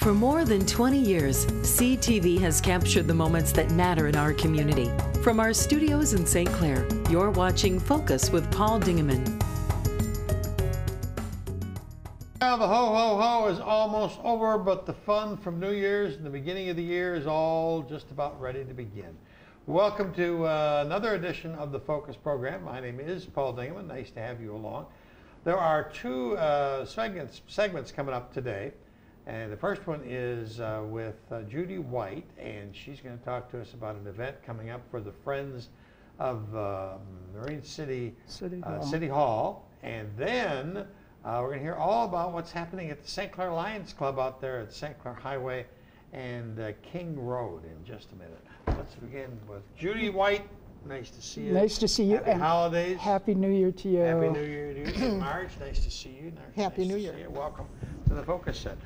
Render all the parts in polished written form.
For more than 20 years, CTV has captured the moments that matter in our community. From our studios in St. Clair, you're watching Focus with Paul Dingeman. Now the ho-ho-ho is almost over, but the fun from New Year's and the beginning of the year is all just about ready to begin. Welcome to another edition of the Focus program. My name is Paul Dingeman. Nice to have you along. There are two segments coming up today. And the first one is with Judy White, and she's going to talk to us about an event coming up for the Friends of Marine City Hall. And then we're going to hear all about what's happening at the St. Clair Lions Club out there at St. Clair Highway and King Road in just a minute. Let's begin with Judy White. Nice to see you. Nice to see you. Happy holidays. Happy New Year to you. Happy New Year to you. Marge, nice to see you. Happy New Year. See you. Welcome to the Focus Set.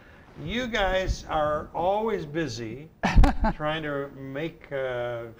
You guys are always busy trying to make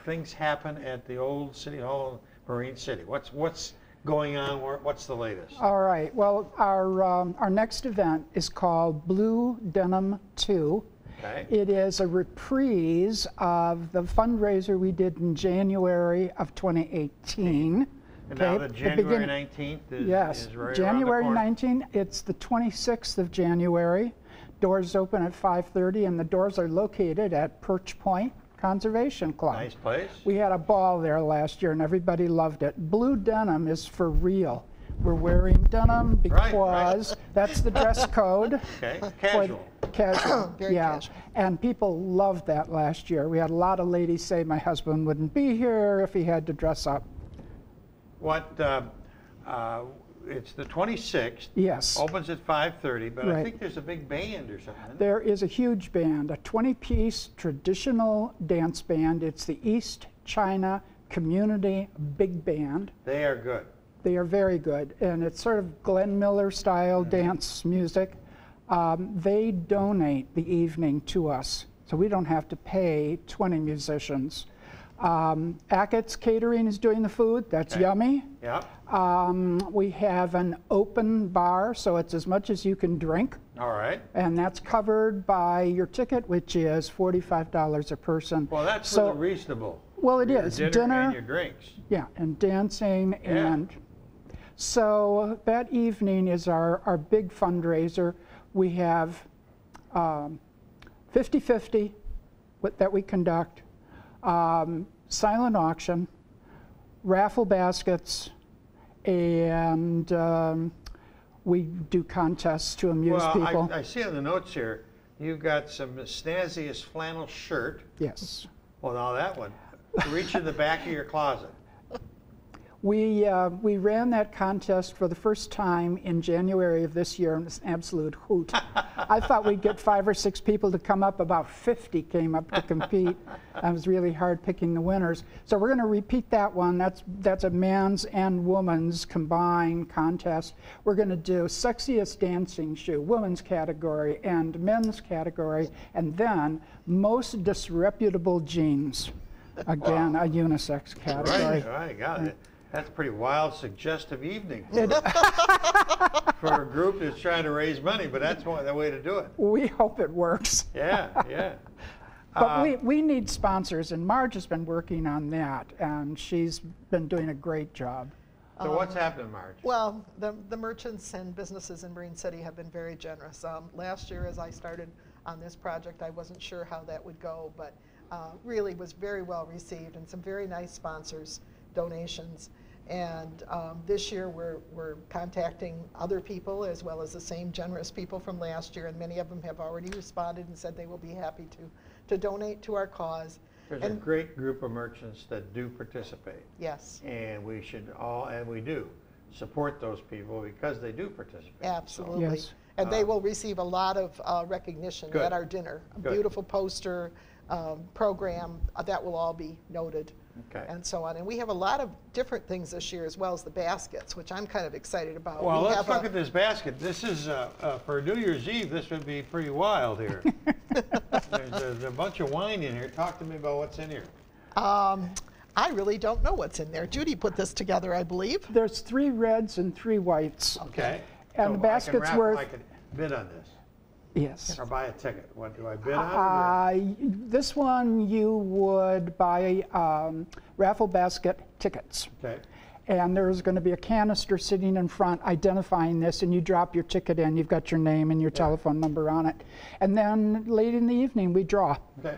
things happen at the old City Hall in Marine City. What's going on? What's the latest? All right. Well, our next event is called Demin Too. Okay. It is a reprise of the fundraiser we did in January of 2018. And now the January 19th is, yes, is right January around the corner. 19th. It's the 26th of January. Doors open at 5:30, and the doors are located at Perch Point Conservation Club. Nice place. We had a ball there last year, and everybody loved it. Blue denim is for real. We're wearing denim because that's the dress code. Okay, casual. Casual, Very yeah. casual. And people loved that last year. We had a lot of ladies say my husband wouldn't be here if he had to dress up. It's the 26th. Yes. Opens at 5:30, but I Right. think there's a big band or something. There is a huge band, a 20-piece traditional dance band. It's the East China Community Big Band. They are good. They are very good, and it's sort of Glenn Miller style dance music. They donate the evening to us, so we don't have to pay 20 musicians. Ackett's Catering is doing the food. That's yummy. Yep. We have an open bar, so it's as much as you can drink. All right. And that's covered by your ticket, which is $45 a person. Well, that's so really reasonable. Well, it Your is. Dinner and your drinks. Yeah, and dancing. And so that evening is our big fundraiser. We have 50-50 that we conduct, silent auction, raffle baskets, and we do contests to amuse people. I see on the notes here, you've got some snazziest flannel shirt. Yes. Well, now that one, reach in the back of your closet. We ran that contest for the first time in January of this year, and it's an absolute hoot. I thought we'd get 5 or 6 people to come up. About 50 came up to compete. It was really hard picking the winners. So we're going to repeat that one. That's a man's and woman's combined contest. We're going to do sexiest dancing shoe, women's category, and men's category, and then most disreputable jeans. Again, a unisex category. Right, got it. That's a pretty wild, suggestive evening for a group that's trying to raise money, but that's the way to do it. We hope it works. Yeah. But we need sponsors, and Marge has been working on that, and she's been doing a great job. So what's happening, Marge? Well, the merchants and businesses in Marine City have been very generous. Last year, as I started on this project, I wasn't sure how that would go, but really was very well received, and some very nice sponsors, donations. And this year we're contacting other people as well as the same generous people from last year, and many of them have already responded and said they will be happy to donate to our cause. There's a great group of merchants that do participate. Yes. And we should and we do, support those people because they do participate. Absolutely. So, yes. And they will receive a lot of recognition at our dinner. A beautiful poster, program, that will all be noted. Okay. And so on. And we have a lot of different things this year, as well as the baskets, which I'm kind of excited about. Well, let's look at this basket. This is, for New Year's Eve, this would be pretty wild here. There's a bunch of wine in here. Talk to me about what's in here. I really don't know what's in there. Judy put this together, I believe. There's 3 reds and 3 whites. Okay. And so the basket's worth. I could bid on this. Yes. Or buy a ticket? What do I bid on it? This one you would buy raffle basket tickets. Okay. And there's going to be a canister sitting in front identifying this, and you drop your ticket in. You've got your name and your telephone number on it. And then late in the evening, we draw. Okay.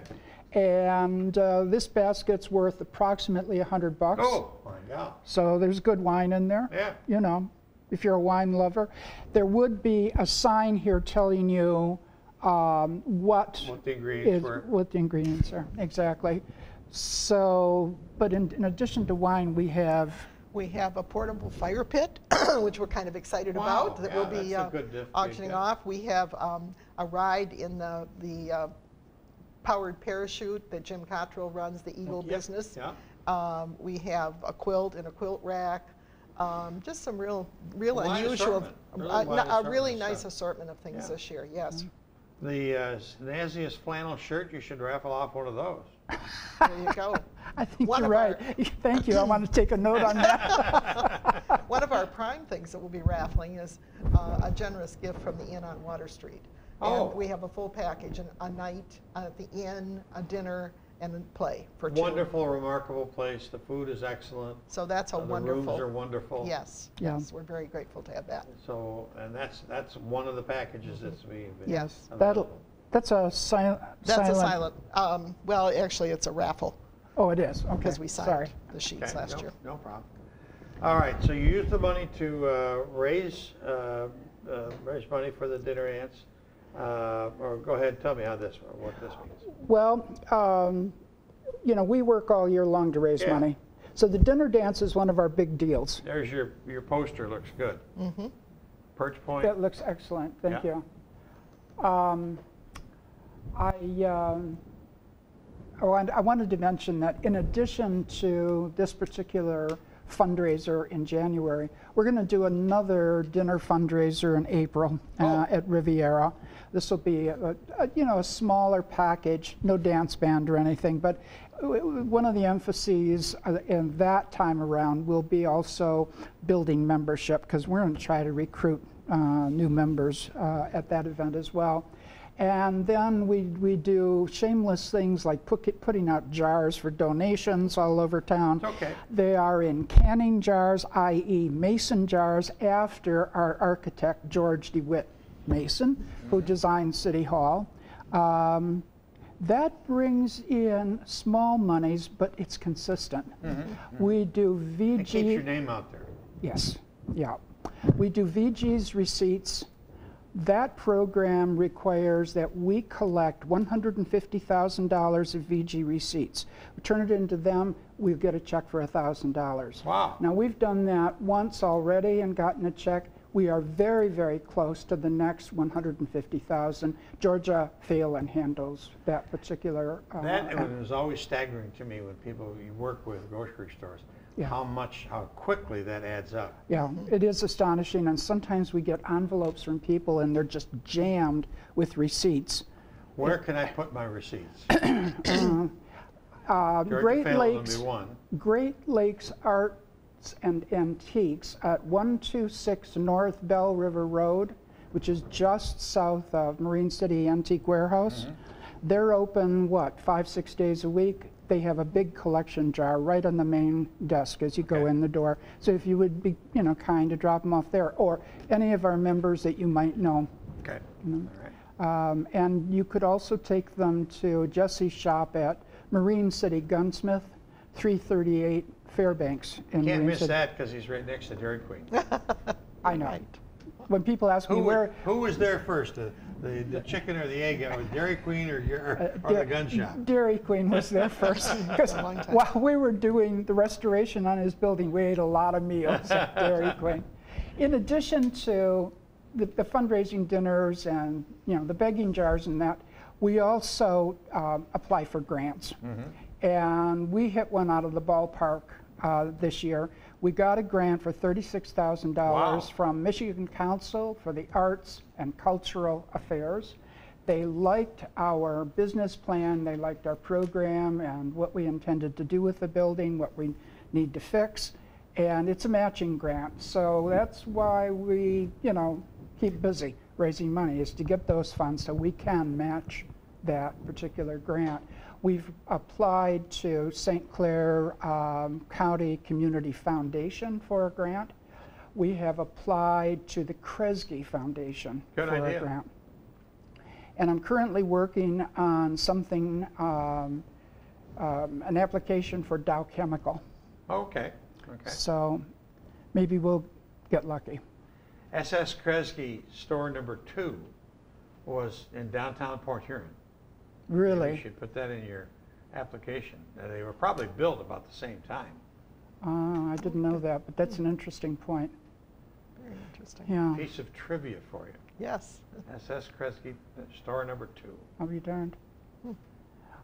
And this basket's worth approximately $100. Oh, my God. So there's good wine in there. Yeah. You know, if you're a wine lover. There would be a sign here telling you what the ingredients were. What the ingredients are, exactly. So, but in addition to wine, we have a portable fire pit, which we're kind of excited about, that we'll be auctioning off. We have a ride in the powered parachute that Jim Cottrell runs, the Eagle business. Yeah. We have a quilt and a quilt rack. Just some real unusual, a really nice assortment of things this year, yes. The snazziest flannel shirt, you should raffle off one of those. There you go. I think you're right. Thank you. I want to take a note on that. One of our prime things that we'll be raffling is a generous gift from the Inn on Water Street. And we have a full package, a night at the inn, a dinner, and a play for two. Wonderful, remarkable place. The food is excellent. So that's a wonderful. The rooms are wonderful. Yes. Yeah. Yes. We're very grateful to have that. So, and that's one of the packages that's being. Yes. That's a silent. That's a silent. Well, actually, it's a raffle. Oh, it is. Okay. Because we signed the sheets last year. No problem. All right. So you use the money to raise money for the dinner ants. Or go ahead and tell me what this means. Well, you know, we work all year long to raise money. So the dinner dance is one of our big deals. There's your poster, looks good. Mm-hmm. Perch Point. That looks excellent, thank you. I wanted to mention that in addition to this particular fundraiser in January, we're going to do another dinner fundraiser in April at Riviera. This will be a smaller package, no dance band or anything, but one of the emphases in that time around will be also building membership, because we're going to try to recruit new members at that event as well. And then we do shameless things like putting out jars for donations all over town. Okay. They are in canning jars, i.e. mason jars, after our architect, George DeWitt Mason, who designed City Hall. That brings in small monies, but it's consistent. We do VG. It keeps your name out there. Yes, yeah. We do VG's receipts. That program requires that we collect $150,000 of VG receipts. We turn it into them, we get a check for $1,000. Wow. Now we've done that once already and gotten a check. We are very, very close to the next $150,000. Georgia Phelan handles that particular. That was always staggering to me when people you work with grocery stores. Yeah. How quickly that adds up. Yeah, it is astonishing, and sometimes we get envelopes from people and they're just jammed with receipts. Where can I put my receipts? Great Lakes Arts and Antiques at 126 North Bell River Road, which is just south of Marine City Antique Warehouse. They're open, 5-6 days a week. They have a big collection jar right on the main desk as you go in the door. So if you would be, kind to drop them off there, or any of our members that you might know. Okay. All right. And you could also take them to Jesse's shop at Marine City Gunsmith, 338 Fairbanks. You can't miss that because he's right next to Dairy Queen. I know. Right. When people ask me who was there first, the chicken or the egg? Was Dairy Queen or the gun shop? Dairy Queen was there first. Because while we were doing the restoration on his building, we ate a lot of meals at Dairy Queen. In addition to the fundraising dinners and the begging jars and that, we also apply for grants. And we hit one out of the ballpark this year. We got a grant for $36,000 from Michigan Council for the Arts and Cultural Affairs. They liked our business plan, they liked our program and what we intended to do with the building, what we need to fix, and it's a matching grant. So that's why we, keep busy. raising money, is to get those funds so we can match that particular grant. We've applied to St. Clair County Community Foundation for a grant. We have applied to the Kresge Foundation for a grant. And I'm currently working on something, an application for Dow Chemical. Okay. Okay. So maybe we'll get lucky. SS Kresge store number 2 was in downtown Port Huron. Really? Maybe you should put that in your application. They were probably built about the same time. I didn't know that, but that's an interesting point. Very interesting. Yeah. Piece of trivia for you. Yes. SS Kresge store number 2. I'll be darned.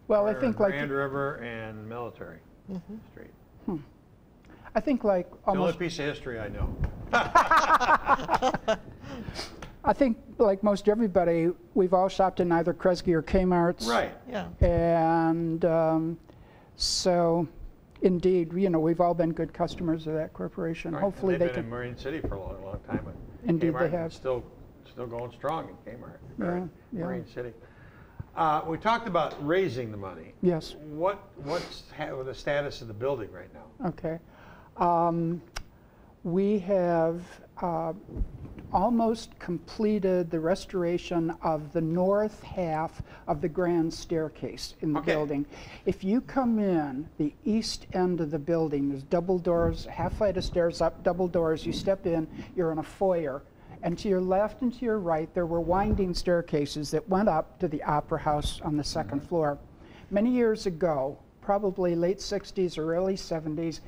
Well, I think like Grand River and Military Street. I think like The only almost. piece of history I know. I think like most everybody, we've all shopped in either Kresge or Kmart's. Right. Yeah. And so, indeed, you know, we've all been good customers of that corporation. Right. Hopefully and they they've been can. in Marine City for a long, long time. Indeed, Kmart they have. Still going strong in Kmart. Yeah, yeah. Marine City. We talked about raising the money. Yes. What's the status of the building right now? Okay. We have almost completed the restoration of the north half of the grand staircase in the building. If you come in the east end of the building, there's double doors, half flight of stairs up, double doors. You step in, you're in a foyer. And to your left and to your right, there were winding staircases that went up to the Opera House on the second floor. Many years ago, probably late 60s or early 70s,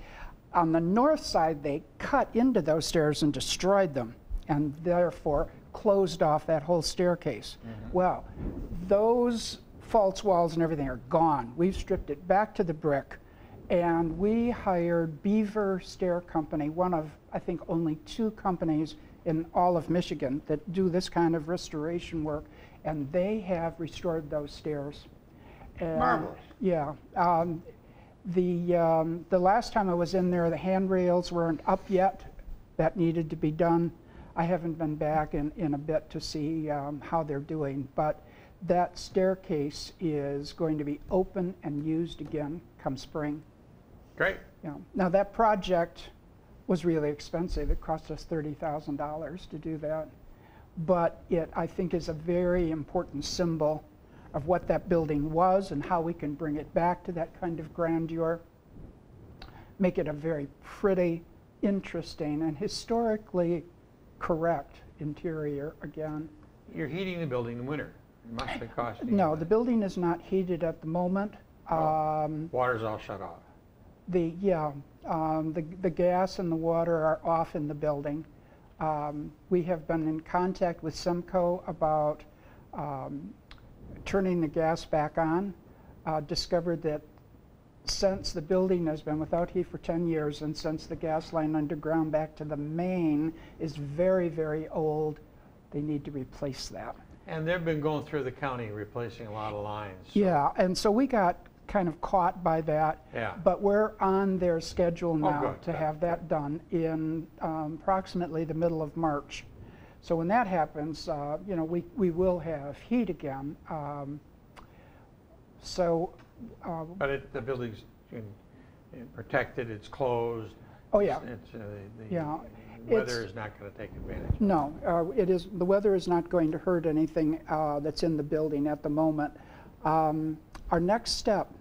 on the north side, they cut into those stairs and destroyed them, and therefore closed off that whole staircase. Well, those false walls and everything are gone. We've stripped it back to the brick, and we hired Beaver Stair Company, one of, I think, only 2 companies in all of Michigan that do this kind of restoration work, and they have restored those stairs. And Marvelous. yeah. The last time I was in there, the handrails weren't up yet. That needed to be done. I haven't been back in a bit to see how they're doing, but that staircase is going to be open and used again come spring. Great. Yeah. Now that project was really expensive. It cost us $30,000 to do that, but it, I think, is a very important symbol of what that building was and how we can bring it back to that kind of grandeur, make it a very pretty, interesting, and historically correct interior again. You're heating the building in winter. It must be costing. No, the building is not heated at the moment. Water's all shut off. The gas and the water are off in the building. We have been in contact with Semco about turning the gas back on. Discovered that since the building has been without heat for 10 years and since the gas line underground back to the main is very, very old, they need to replace that. And they've been going through the county replacing a lot of lines. So. Yeah, and so we got kind of caught by that. Yeah. But we're on their schedule now good, to good, have that done in approximately the middle of March. So when that happens, you know, we will have heat again. But the building's protected, it's closed. Oh yeah. The weather is not going to take advantage. No, it is. The weather is not going to hurt anything that's in the building at the moment. Our next step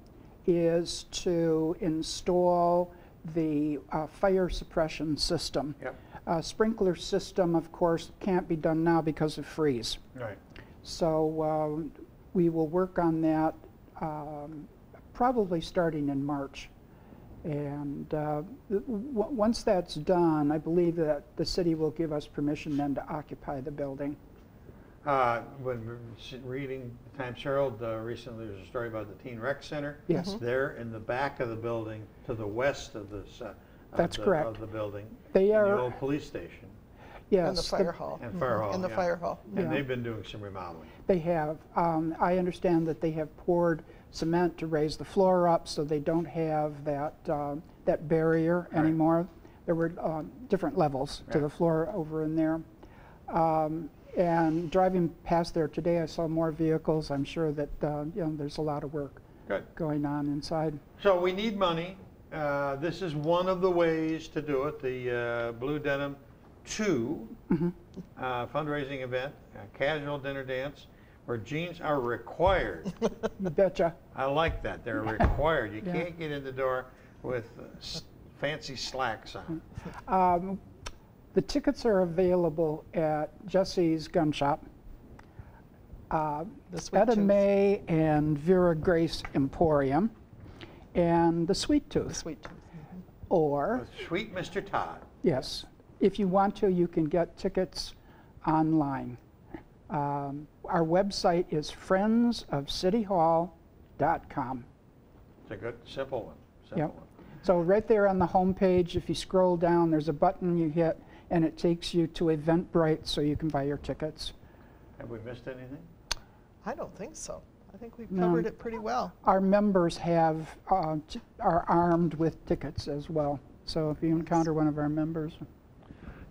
is to install the fire suppression system. Yep. Sprinkler system, of course, can't be done now because of freeze. Right. So we will work on that probably starting in March. And once that's done, I believe that the city will give us permission then to occupy the building. When reading the Times Herald recently, there was a story about the Teen Rec Center. Yes. They're in the back of the building to the west of this. That's correct. Of the building. They are the old police station. Yes. And the fire hall. And fire hall. And the yeah. fire hall. And Yeah. they've been doing some remodeling. They have. I understand that they have poured cement to raise the floor up so they don't have that that barrier Right. anymore. There were different levels to Yeah. the floor over in there. And driving past there today, I saw more vehicles. I'm sure that you know, there's a lot of work going on inside. So we need money. This is one of the ways to do it. The Blue Denim Too fundraising event, a casual dinner dance, where jeans are required. You betcha. I like that. They're required. You can't get in the door with fancy slacks on. The tickets are available at Jesse's Gun Shop, Etta Mae and Vera Grace Emporium, and the Sweet Tooth. The Sweet Tooth. Or, Sweet Mr. Todd. yes, if you want to, you can get tickets online. Our website is friendsofcityhall.com. It's a good, simple one. Yep. So right there on the home page, if you scroll down, there's a button you hit, and it takes you to Eventbrite so you can buy your tickets. Have we missed anything? I don't think so. I think we've covered it pretty well. Our members have are armed with tickets as well. So if you encounter one of our members.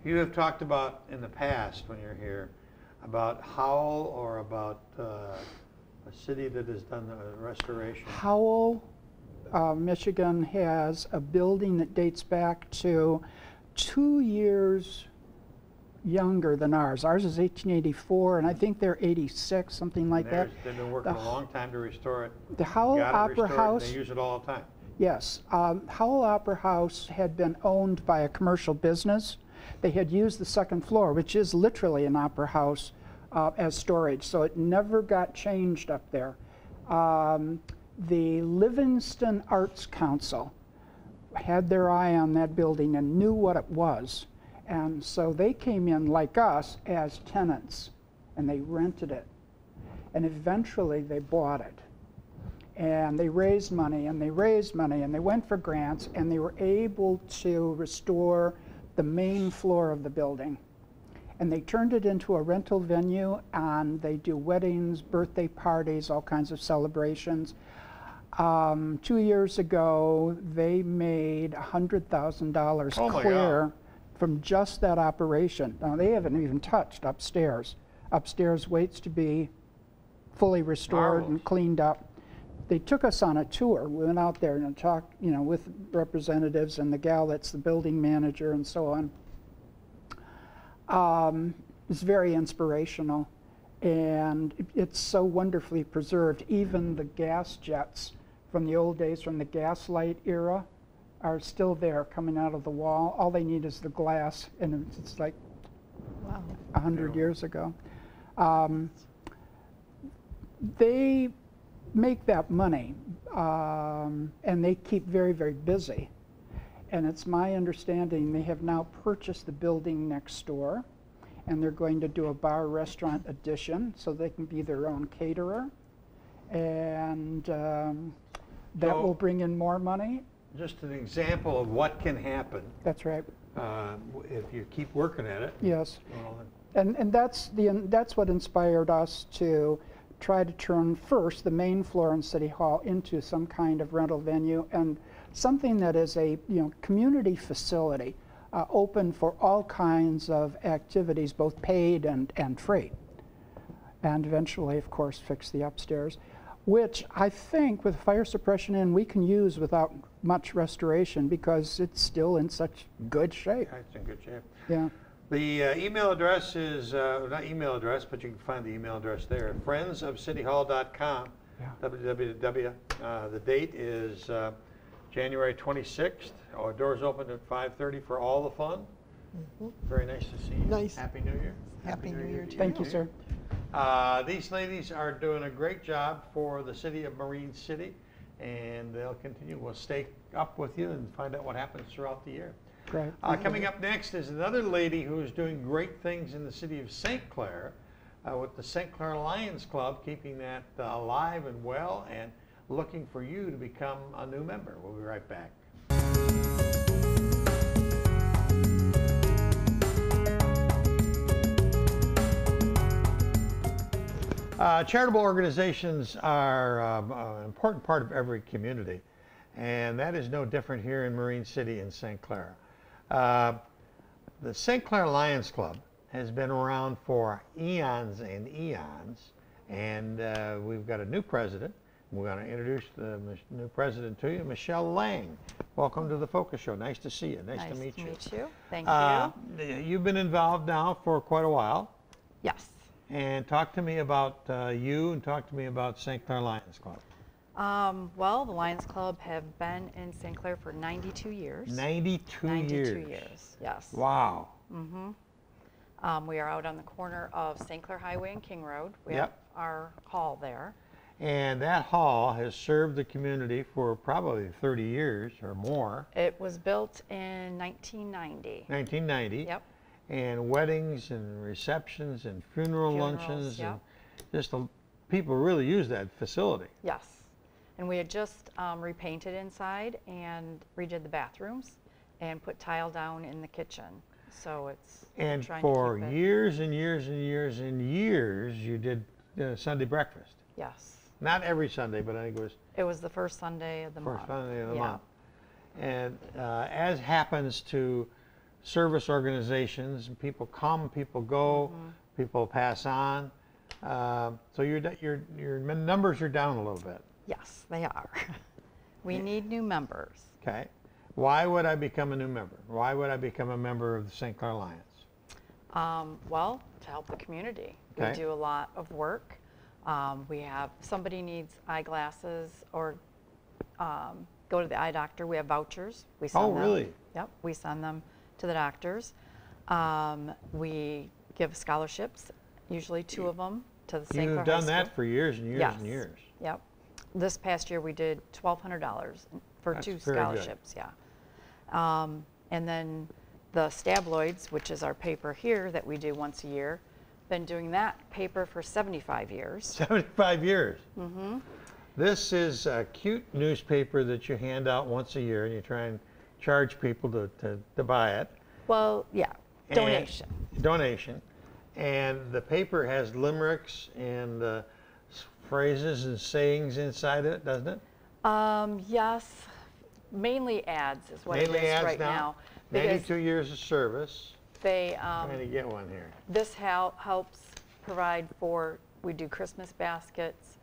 You have talked about in the past when you're here about Howell or about a city that has done the restoration. Howell, Michigan has a building that dates back to 2 years younger than ours. Ours is 1884, and I think they're 86, something like that. They've been working a long time to restore it. The Howell Opera House. They use it all the time. Yes. Howell Opera House had been owned by a commercial business. They had used the second floor, which is literally an opera house, as storage, so it never got changed up there. The Livingston Arts Council had their eye on that building and knew what it was. And so they came in like us as tenants, and they rented it. And eventually they bought it. And they raised money, and they raised money, and they went for grants, and they were able to restore the main floor of the building. And they turned it into a rental venue, and they do weddings, birthday parties, all kinds of celebrations. 2 years ago, they made $100,000 clear from just that operation. Now, they haven't even touched upstairs. Upstairs waits to be fully restored and cleaned up. They took us on a tour. We went out there and talked, you know, with representatives and the gal that's the building manager and so on. It's very inspirational, and it's so wonderfully preserved. Even the gas jets from the old days, from the gaslight era, are still there coming out of the wall. All they need is the glass, and it's like 100 years ago. They make that money, and they keep very, very busy. And it's my understanding they have now purchased the building next door, and they're going to do a bar restaurant addition so they can be their own caterer. And that will bring in more money. Just an example of what can happen. That's right. If you keep working at it. Yes. And that's what inspired us to try to turn first the main floor in City Hall into some kind of rental venue and something that is a community facility, open for all kinds of activities, both paid and free. And eventually, of course, fix the upstairs, which I think with fire suppression in we can use without much restoration because it's still in such good shape. Yeah, it's in good shape. Yeah. The email address is, not email address, but you can find the email address there, friendsofcityhall.com, www. The date is January 26th. Our doors open at 5:30 for all the fun. Very nice to see you. Nice. Happy New Year. Happy New Year to you. Thank you, sir. These ladies are doing a great job for the city of Marine City, and they'll continue. We'll stay up with you and find out what happens throughout the year. Great. Coming up next is another lady who is doing great things in the city of St. Clair with the St. Clair Lions Club, keeping that alive and well and looking for you to become a new member. We'll be right back. Charitable organizations are an important part of every community, and that is no different here in Marine City in St. Clair. The St. Clair Lions Club has been around for eons and eons, and we've got a new president. We're going to introduce the new president to you, Michelle Lang. Welcome to the Focus Show. Nice to see you. Nice to meet you. Nice to meet you. Thank you. You've been involved now for quite a while. Yes. And talk to me about you, and talk to me about St. Clair Lions Club. Well, the Lions Club have been in St. Clair for 92 years. 92 years. 92 years, yes. Wow. We are out on the corner of St. Clair Highway and King Road. We have our hall there. And that hall has served the community for probably 30 years or more. It was built in 1990. 1990. Yep. And weddings and receptions and funeral luncheons. And just people really use that facility. Yes. And we had just repainted inside and redid the bathrooms and put tile down in the kitchen. So it's and trying for to keep it. years and years and years and years, you did Sunday breakfast. Yes. Not every Sunday, but I think it was the first Sunday of the month. First Sunday of the month. And as happens to service organizations, people come, people go, people pass on. So your numbers are down a little bit. Yes, they are. We need new members. Okay. Why would I become a new member? Why would I become a member of the St. Clair Lions? Well, to help the community. Okay. We do a lot of work. We have, somebody needs eyeglasses or go to the eye doctor, we have vouchers. We send them. Really? Yep, we send them to the doctors. We give scholarships, usually 2 of them, to the St. Clair High You've done School. that for years and years and years. Yep. This past year we did $1,200 for That's 2 very good. scholarships, and then the Stabloids, which is our paper here that we do once a year, been doing that paper for 75 years. 75 years. This is a cute newspaper that you hand out once a year, and you try and charge people to buy it. Well, yeah, donation. Donation. And the paper has limericks and phrases and sayings inside it, doesn't it? Yes, mainly ads is what Mainly it is ads right now. 92 years of service. They, I'm going to get one here. this helps provide for, we do Christmas baskets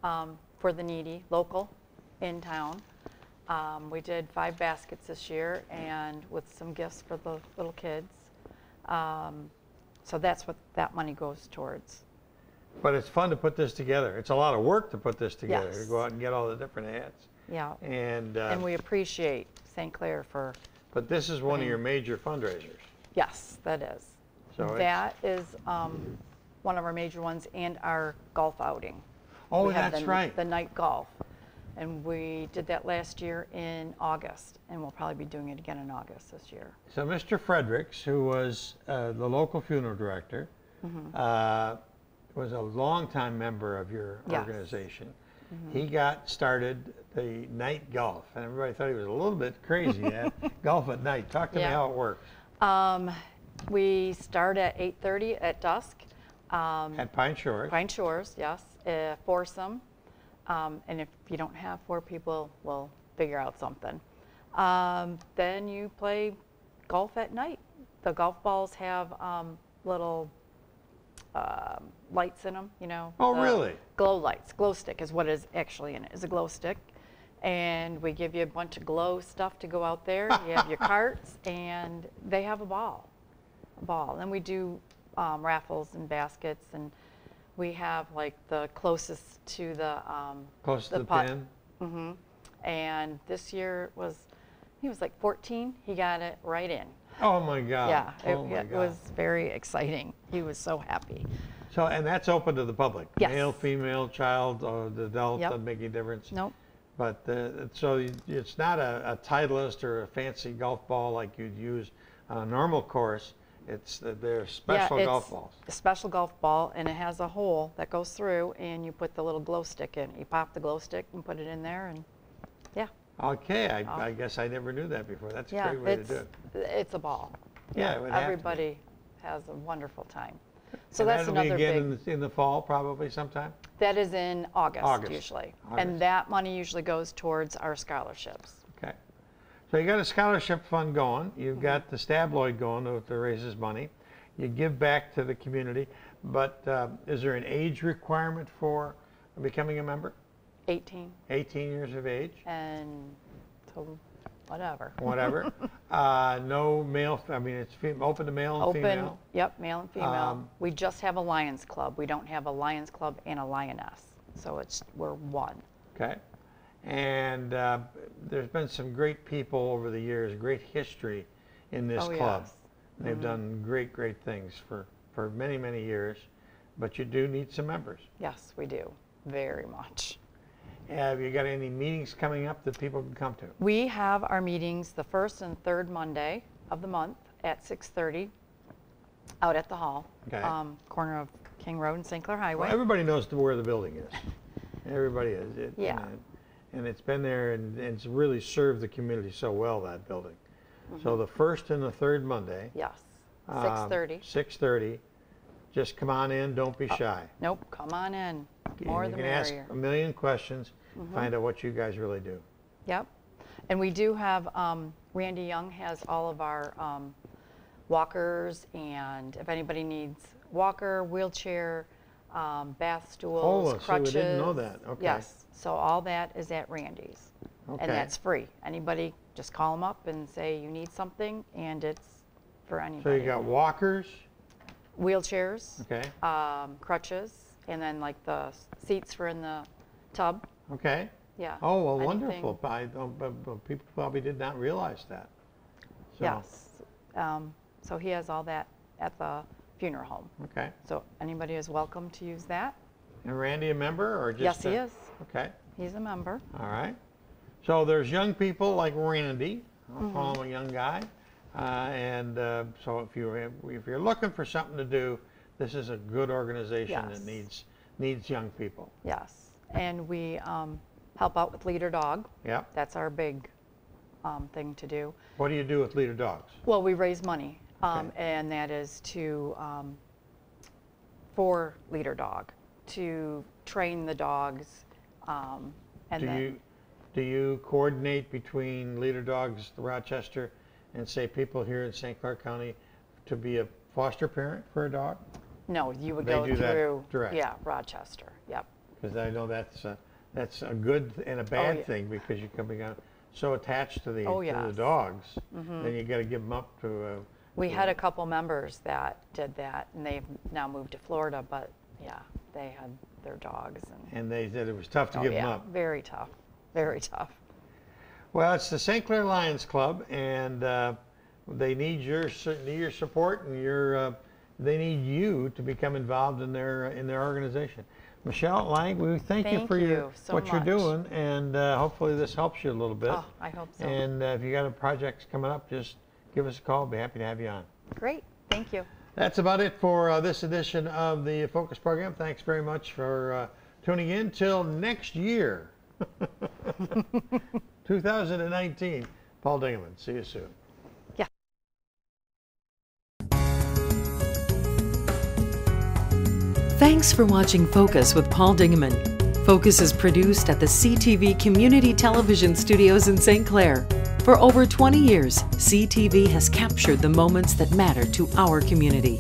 for the needy, local, in town. We did 5 baskets this year, and with some gifts for the little kids. So that's what that money goes towards. But it's fun to put this together. It's a lot of work to put this together, Yes. to go out and get all the different ads. Yeah. And we appreciate St. Clair for. But this is one of your major fundraisers. Yes, that is. So that is one of our major ones, and our golf outing. Oh, We have that's the, right. The night golf. And we did that last year in August, and we'll probably be doing it again in August this year. So Mr. Fredericks, who was the local funeral director, was a longtime member of your organization. He got started the night golf, and everybody thought he was a little bit crazy at golf at night. Talk to me how it works. We start at 8:30 at dusk. At Pine Shores. Pine Shores, yes, foursome. And if you don't have 4 people, we'll figure out something. Then you play golf at night. The golf balls have little lights in them, you know. Oh, really? Glow lights. Glow stick is what is actually in it, is a glow stick. And we give you a bunch of glow stuff to go out there. You have your carts, and they have a ball. Then we do raffles and baskets, and we have like the closest to the Close to the putt. pin. And this year he was like 14. He got it right in. Oh my God. Yeah, Oh my it God. was very exciting. He was so happy. So, and that's open to the public. Yes. Male, female, child, or the adult, Yep. doesn't make any difference. Nope. But so it's not a Titleist or a fancy golf ball like you'd use on a normal course. They're special golf balls. A special golf ball, and it has a hole that goes through, and you put the little glow stick in. You pop the glow stick and put it in there, and yeah. Okay, I guess I never knew that before. That's a Yeah, great way to do it. it's a ball. Yeah, it would have to be. Everybody has a wonderful time. So And that's that'll be another again big. in the fall, probably sometime. That is in August. Usually, August. and that money usually goes towards our scholarships. Okay. So you got a scholarship fund going. You've got the Stabloid going that raises money. you give back to the community. But is there an age requirement for becoming a member? 18. 18 years of age. And so whatever. Whatever. No male, I mean, it's open to male and female? Yep, male and female. We just have a Lions Club. We don't have a Lions Club and a Lioness. So we're one. Okay. And there's been some great people over the years, great history in this club. Yes. They've done great, great things for many, many years. But you do need some members. Yes, we do. Very much. Have you got any meetings coming up that people can come to? We have our meetings the first and third Monday of the month at 6:30 out at the hall, Okay. corner of King Road and St. Clair Highway. Well, everybody knows where the building is. Everybody is. Yeah. And it's been there and it's really served the community so well, that building. So the first and the third Monday. Yes, 6:30. 6:30. Just come on in, don't be shy. Nope, come on in. More the You can merrier. ask a million questions, find out what you guys really do. Yep. And we do have, Randy Young has all of our walkers, and if anybody needs walker, wheelchair, bath stools, Oh, crutches. so we didn't know that. Okay. Yes. So all that is at Randy's. Okay. And that's free. Anybody, just call them up and say you need something, and it's for anybody. So you got walkers. Wheelchairs, Okay. crutches, and then like the seats for in the tub. Okay. Yeah. Oh, well, anything. wonderful. But people probably did not realize that. So, Yes. So he has all that at the funeral home. Okay. So anybody is welcome to use that. And Randy a member or just? Yes, he is. Okay. He's a member. All right. So there's young people like Randy. I'll call him a young guy. So if you're looking for something to do, this is a good organization Yes. that needs young people. Yes. And we help out with Leader Dog. Yep. That's our big thing to do. What do you do with Leader Dogs? Well, we raise money, Okay. and that is for Leader Dog, to train the dogs. Do you coordinate between Leader Dogs Rochester and say people here in St. Clair County to be a foster parent for a dog? No, you would They go do that through, direct. yeah, Rochester. Yep. Because I know that's a good and a bad yeah. thing, because you're coming out so attached to the yes. dogs, then you got to give them up to. We had a couple members that did that, and they've now moved to Florida. But yeah, they had their dogs, And they said it was tough to give them up. Very tough, very tough. Well, it's the St. Clair Lions Club, and they need your support, and they need you to become involved in their organization. Michelle Lang, we thank you for what you're doing, and hopefully this helps you a little bit. Oh, I hope so. And if you got a project coming up, just give us a call. Be happy to have you on. Great, thank you. That's about it for this edition of the Focus program. Thanks very much for tuning in. Till next year, 2019. Paul Dingeman. See you soon. Thanks for watching Focus with Paul Dingeman. Focus is produced at the CTV Community Television Studios in St. Clair. For over 20 years, CTV has captured the moments that matter to our community.